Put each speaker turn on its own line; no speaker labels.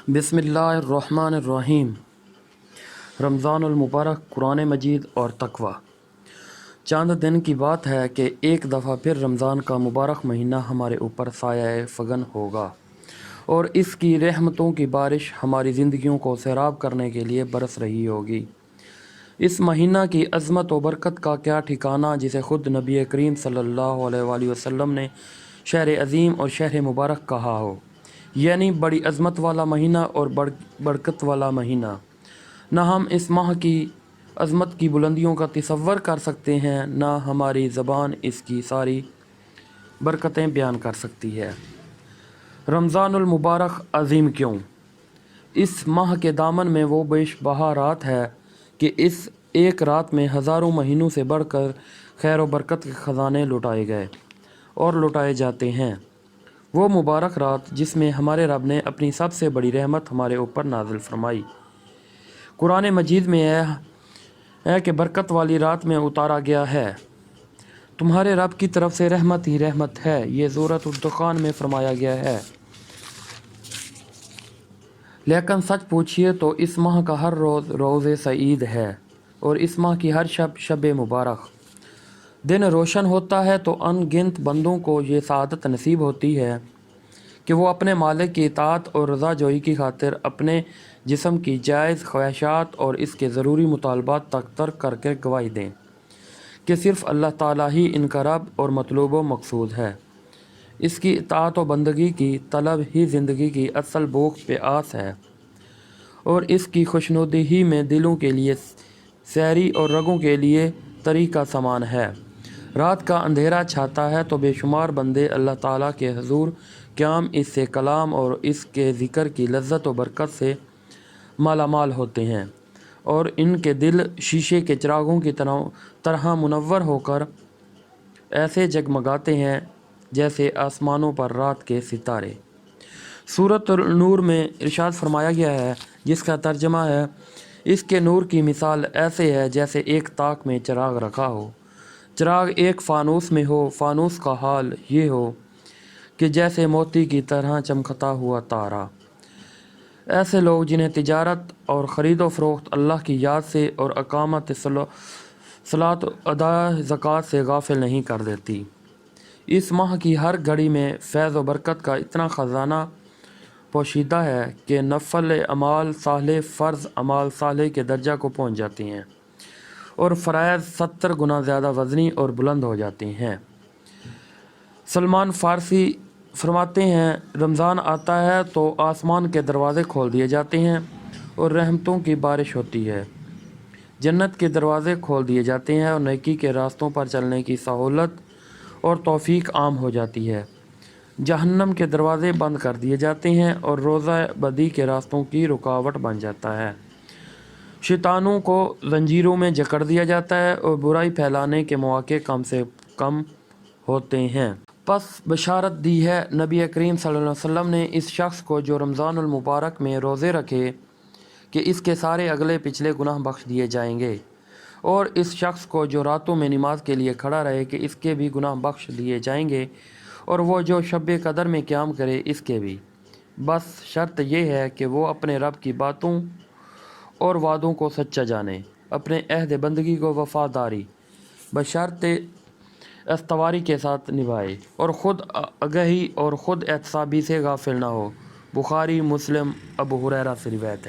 بسم اللہ الرحمن الرحیم۔ رمضان المبارک، قرآن مجید اور تقوی۔ چند دن کی بات ہے کہ ایک دفعہ پھر رمضان کا مبارک مہینہ ہمارے اوپر سایہ فگن ہوگا اور اس کی رحمتوں کی بارش ہماری زندگیوں کو سیراب کرنے کے لیے برس رہی ہوگی۔ اس مہینہ کی عظمت و برکت کا کیا ٹھکانہ، جسے خود نبی کریم صلی اللہ علیہ وآلہ وسلم نے شہر عظیم اور شہر مبارک کہا ہو، یعنی بڑی عظمت والا مہینہ اور برکت والا مہینہ۔ نہ ہم اس ماہ کی عظمت کی بلندیوں کا تصور کر سکتے ہیں، نہ ہماری زبان اس کی ساری برکتیں بیان کر سکتی ہے۔ رمضان المبارک عظیم کیوں؟ اس ماہ کے دامن میں وہ بیش بہا رات ہے کہ اس ایک رات میں ہزاروں مہینوں سے بڑھ کر خیر و برکت کے خزانے لٹائے گئے اور لٹائے جاتے ہیں۔ وہ مبارک رات جس میں ہمارے رب نے اپنی سب سے بڑی رحمت ہمارے اوپر نازل فرمائی۔ قرآن مجید میں ہے کہ برکت والی رات میں اتارا گیا ہے، تمہارے رب کی طرف سے رحمت ہی رحمت ہے۔ یہ سورۃ الدخان میں فرمایا گیا ہے۔ لیکن سچ پوچھئے تو اس ماہ کا ہر روز روز سعید ہے اور اس ماہ کی ہر شب شب مبارک۔ دن روشن ہوتا ہے تو ان گنت بندوں کو یہ سعادت نصیب ہوتی ہے کہ وہ اپنے مالک کی اطاعت اور رضا جوئی کی خاطر اپنے جسم کی جائز خواہشات اور اس کے ضروری مطالبات تک ترک کر کے گواہی دیں کہ صرف اللہ تعالیٰ ہی ان کا رب اور مطلوب و مقصود ہے۔ اس کی اطاعت و بندگی کی طلب ہی زندگی کی اصل بوقت پہ آس ہے اور اس کی خوشنودی ہی میں دلوں کے لیے سیری اور رگوں کے لیے تری کا سامان ہے۔ رات کا اندھیرا چھاتا ہے تو بے شمار بندے اللہ تعالیٰ کے حضور قیام اس سے کلام اور اس کے ذکر کی لذت و برکت سے مالا مال ہوتے ہیں اور ان کے دل شیشے کے چراغوں کی طرح منور ہو کر ایسے جگمگاتے ہیں جیسے آسمانوں پر رات کے ستارے۔ سورۃ النور میں ارشاد فرمایا گیا ہے، جس کا ترجمہ ہے، اس کے نور کی مثال ایسے ہے جیسے ایک طاق میں چراغ رکھا ہو، چراغ ایک فانوس میں ہو، فانوس کا حال یہ ہو کہ جیسے موتی کی طرح چمکتا ہوا تارا۔ ایسے لوگ جنہیں تجارت اور خرید و فروخت اللہ کی یاد سے اور اقامت صلاۃ و اداء زکوٰۃ سے غافل نہیں کر دیتی۔ اس ماہ کی ہر گھڑی میں فیض و برکت کا اتنا خزانہ پوشیدہ ہے کہ نفل اعمال صالح فرض اعمال صالح کے درجہ کو پہنچ جاتے ہیں اور فرائض 70 گنا زیادہ وزنی اور بلند ہو جاتے ہیں۔ سلمان فارسی فرماتے ہیں، رمضان آتا ہے تو آسمان کے دروازے کھول دیے جاتے ہیں اور رحمتوں کی بارش ہوتی ہے، جنت کے دروازے کھول دیے جاتے ہیں اور نیکی کے راستوں پر چلنے کی سہولت اور توفیق عام ہو جاتی ہے، جہنم کے دروازے بند کر دیے جاتے ہیں اور روزہ بدی کے راستوں کی رکاوٹ بن جاتا ہے، شیطانوں کو زنجیروں میں جکڑ دیا جاتا ہے اور برائی پھیلانے کے مواقع کم سے کم ہوتے ہیں۔ پس بشارت دی ہے نبی کریم صلی اللہ علیہ وسلم نے اس شخص کو جو رمضان المبارک میں روزے رکھے کہ اس کے سارے اگلے پچھلے گناہ بخش دیے جائیں گے، اور اس شخص کو جو راتوں میں نماز کے لیے کھڑا رہے کہ اس کے بھی گناہ بخش دیے جائیں گے، اور وہ جو شب قدر میں قیام کرے اس کے بھی۔ بس شرط یہ ہے کہ وہ اپنے رب کی باتوں اور وعدوں کو سچا جانے، اپنے عہد بندگی کو وفاداری بشرط استواری کے ساتھ نبھائے اور خود آگہی اور خود احتسابی سے غافل نہ ہو۔ بخاری مسلم ابو ہریرہ سے روایت ہے۔